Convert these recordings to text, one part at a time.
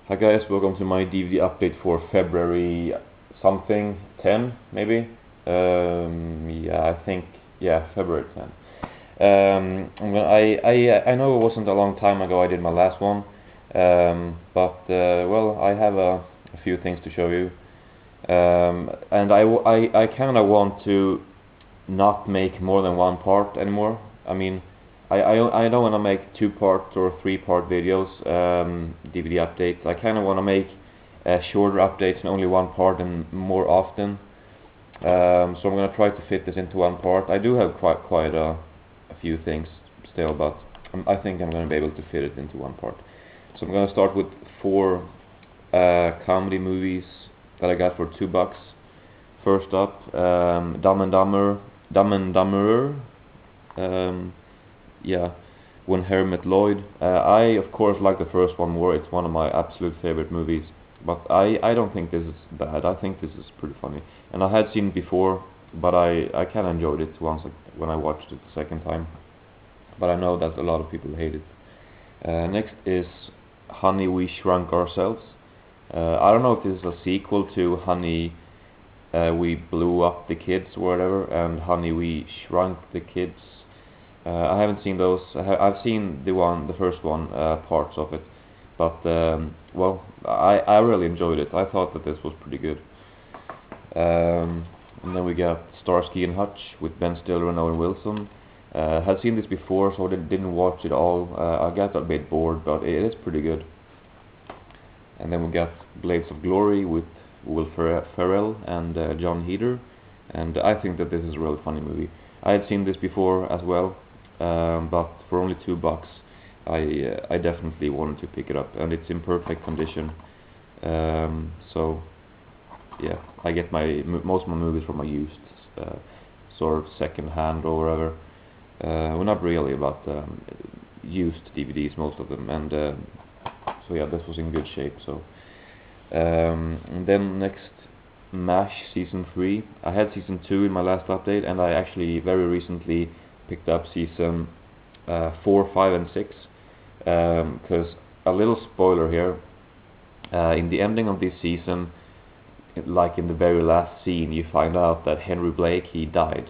Hi guys, welcome to my DVD update for February something 10 maybe. Yeah, I think February 10. I know it wasn't a long time ago I did my last one, but well, I have a few things to show you, and I kind of want to not make more than one part anymore. I mean, I don't want to make 2 part or 3 part videos, DVD updates. I kind of want to make shorter updates and only one part and more often. So I'm gonna try to fit this into one part. I do have quite a few things still, but I think I'm gonna be able to fit it into one part. So I'm gonna start with 4 comedy movies that I got for $2. First up, Dumb and Dumberer. Yeah, when Hermit Lloyd. I of course like the first one more. It's one of my absolute favorite movies. But I don't think this is bad. I think this is pretty funny. And I had seen it before, but I kind of enjoyed it once when I watched it the second time. But I know that a lot of people hate it. Next is Honey, We Shrunk Ourselves. I don't know if this is a sequel to Honey, We Blew Up the Kids or whatever, and Honey, We Shrunk the Kids. I haven't seen those. I've seen the first one, parts of it, but well, I really enjoyed it. I thought that this was pretty good. And then we got Starsky and Hutch with Ben Stiller and Owen Wilson. Had seen this before, so I didn't watch it all. I got a bit bored, but it is pretty good. And then we got Blades of Glory with Will Ferrell and John Heder, and I think that this is a really funny movie. I had seen this before as well, but for only $2, I definitely wanted to pick it up, and it's in perfect condition. So yeah, I get most of my movies from a used sort of second hand or whatever. Well, not really, but used DVDs, most of them, and so yeah, this was in good shape. So and then next, MASH season 3. I had season 2 in my last update, and I actually very recently picked up season 4, 5, and 6. Because a little spoiler here, in the ending of this season, like in the very last scene, you find out that Henry Blake, he died,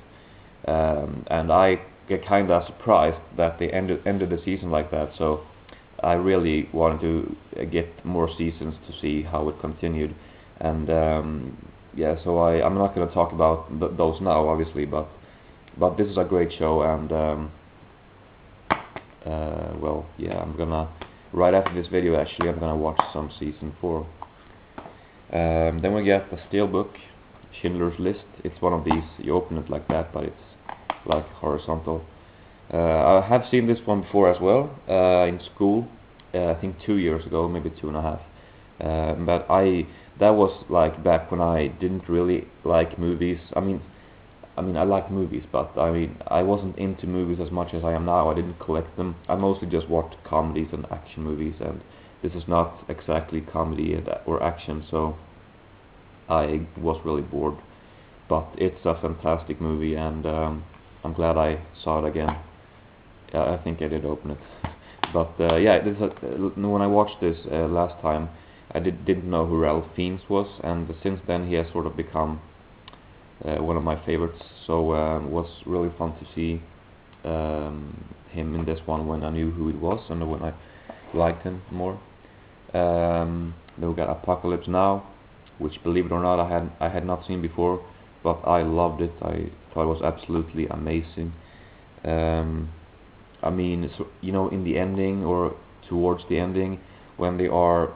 and I get kind of surprised that they ended the season like that. So I really wanted to get more seasons to see how it continued, and yeah, so I'm not going to talk about those now, obviously, but this is a great show, and well, yeah, I'm gonna, right after this video actually, I'm gonna watch some season 4. Then we get the Steelbook, Schindler's List. It's one of these, you open it like that, but it's like horizontal. I have seen this one before as well, in school, I think 2 years ago, maybe 2.5. But that was like back when I didn't really like movies. I mean I like movies, but I wasn't into movies as much as I am now. I didn't collect them. I mostly just watched comedies and action movies, and this is not exactly comedy or action, so I was really bored. But it's a fantastic movie, and I'm glad I saw it again. I think I did open it. But yeah, when I watched this last time, I didn't know who Ralph Fiennes was, and since then he has sort of become one of my favorites. So it was really fun to see him in this one when I knew who it was and when I liked him more. Then we got Apocalypse Now, which, believe it or not, I had not seen before, but I loved it. I thought it was absolutely amazing. I mean, so, you know, in the ending or towards the ending, when they are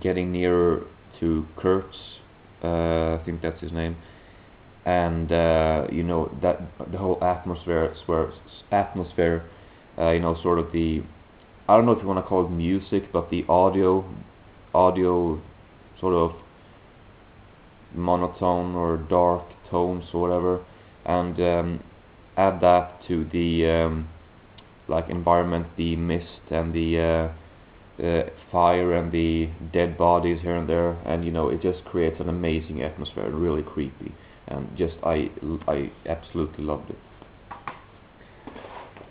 getting nearer to Kurt's, I think that's his name, and you know, that the whole atmosphere, you know, sort of the, I don't know if you want to call it music, but the audio sort of monotone or dark tones or whatever, and add that to the like environment, the mist and the fire and the dead bodies here and there, and you know, it just creates an amazing atmosphere, really creepy, and just I absolutely loved it.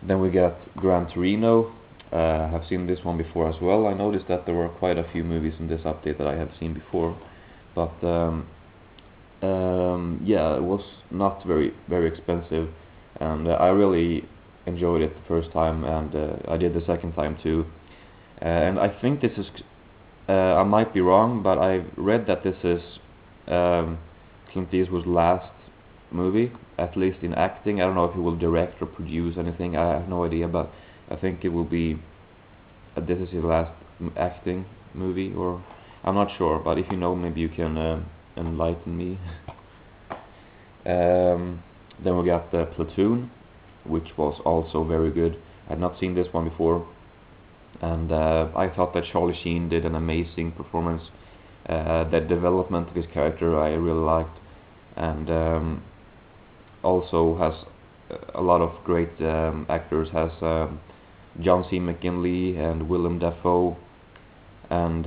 Then we got Gran Torino, have seen this one before as well. I noticed that there were quite a few movies in this update that I have seen before, but yeah, it was not very expensive, and I really enjoyed it the first time, and I did the second time too. And I think this is, I might be wrong, but I've read that this is Clint Eastwood's last movie, at least in acting. I don't know if he will direct or produce anything. I have no idea, but I think it will be. This is his last acting movie, or I'm not sure. But if you know, maybe you can enlighten me. Then we got the Platoon, which was also very good. I had not seen this one before, and I thought that Charlie Sheen did an amazing performance. The development of his character I really liked, and also has a lot of great actors. Has John C. McGinley and Willem Dafoe, and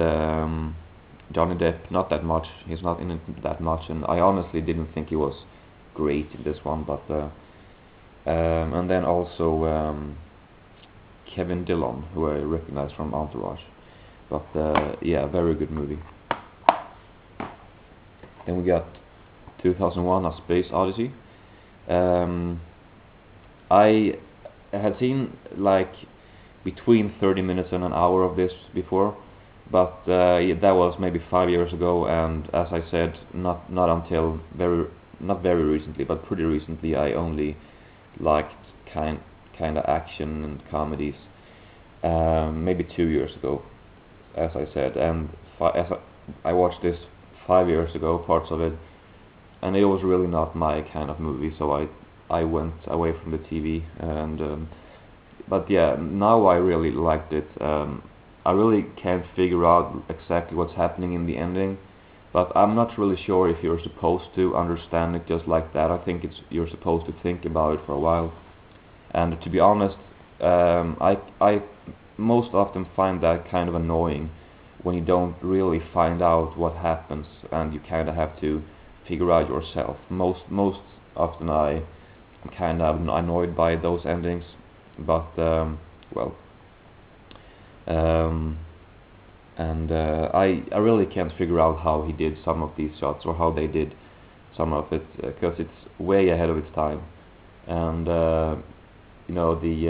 Johnny Depp. Not that much. He's not in it that much, and I honestly didn't think he was great in this one. But and then also Kevin Dillon, who I recognize from Entourage. But yeah, very good movie. Then we got 2001: A Space Odyssey. I had seen like between 30 minutes and an hour of this before, but yeah, that was maybe 5 years ago, and as I said, not until not very recently, but pretty recently, I only liked kind of action and comedies. Maybe 2 years ago, as I said, and I watched this 5 years ago, parts of it, and it was really not my kind of movie, so I went away from the TV, and but yeah, now I really liked it. I really can't figure out exactly what's happening in the ending, but I'm not really sure if you're supposed to understand it just like that. I think you're supposed to think about it for a while, and to be honest, I most often find that kind of annoying when you don't really find out what happens and you kind of have to figure out yourself. Most often I'm kind of annoyed by those endings, but well, and I really can't figure out how he did some of these shots, or how they did some of it, because it's way ahead of its time, and you know, the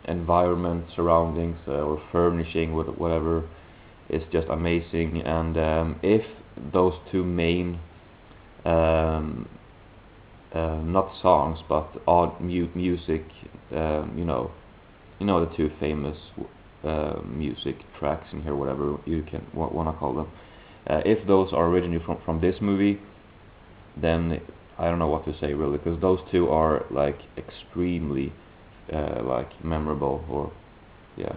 environment, surroundings, or furnishing, whatever, is just amazing. And if those two main not songs but odd music, you know the two famous music tracks in here, whatever you can wanna call them, if those are originally from this movie, then I don't know what to say really, because those two are like extremely like memorable, or yeah,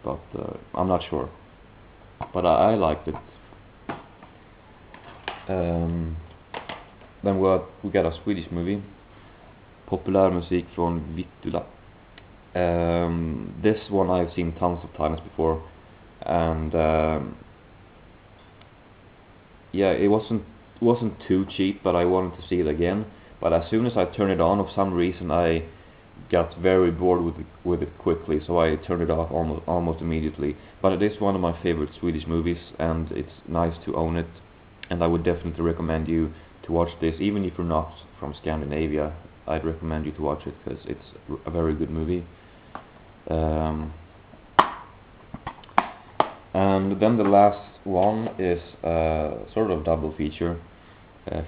but I'm not sure, but I liked it. Then we got a Swedish movie, populärmusik från Vittula. This one I've seen tons of times before, and yeah, it wasn't too cheap, but I wanted to see it again. But as soon as I turned it on, for some reason I got very bored with it quickly, so I turned it off almost immediately. But it is one of my favorite Swedish movies, and it's nice to own it, and I would definitely recommend you to watch this. Even if you're not from Scandinavia, I'd recommend you to watch it, because it's a very good movie. And then the last one is sort of double feature,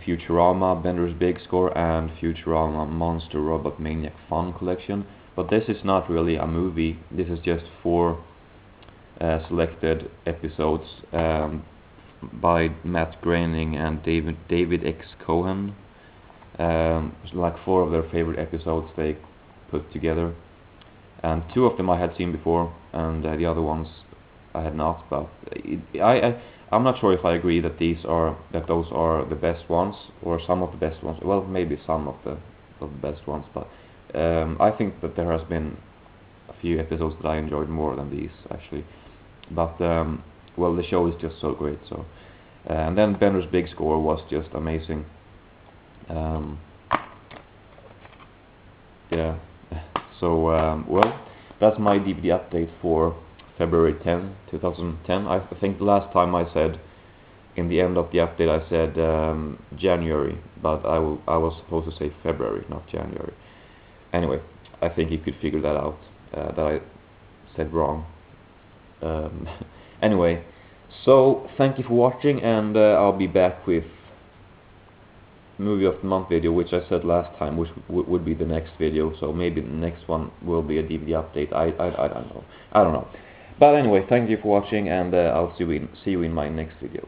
Futurama, Bender's Big Score, and Futurama Monster Robot Maniac Fun Collection. But this is not really a movie, this is just 4 selected episodes by Matt Groening and David X. Cohen. Like 4 of their favorite episodes they put together, and 2 of them I had seen before, and the other ones I had not. But I'm not sure if I agree that those are the best ones, or some of the best ones. Well, maybe some of the best ones, but I think that there has been a few episodes that I enjoyed more than these, actually. But well, the show is just so great. So and then Bender's Big Score was just amazing. Yeah. So well, that's my DVD update for February 10, 2010. I think the last time I said, in the end of the update, I said January, but I was supposed to say February, not January. Anyway, I think you could figure that out, that I said wrong. Anyway, so thank you for watching, and I'll be back with movie of the month video, which I said last time, which would be the next video. So maybe the next one will be a DVD update. I don't know. But anyway, thank you for watching, and I'll see you in my next video.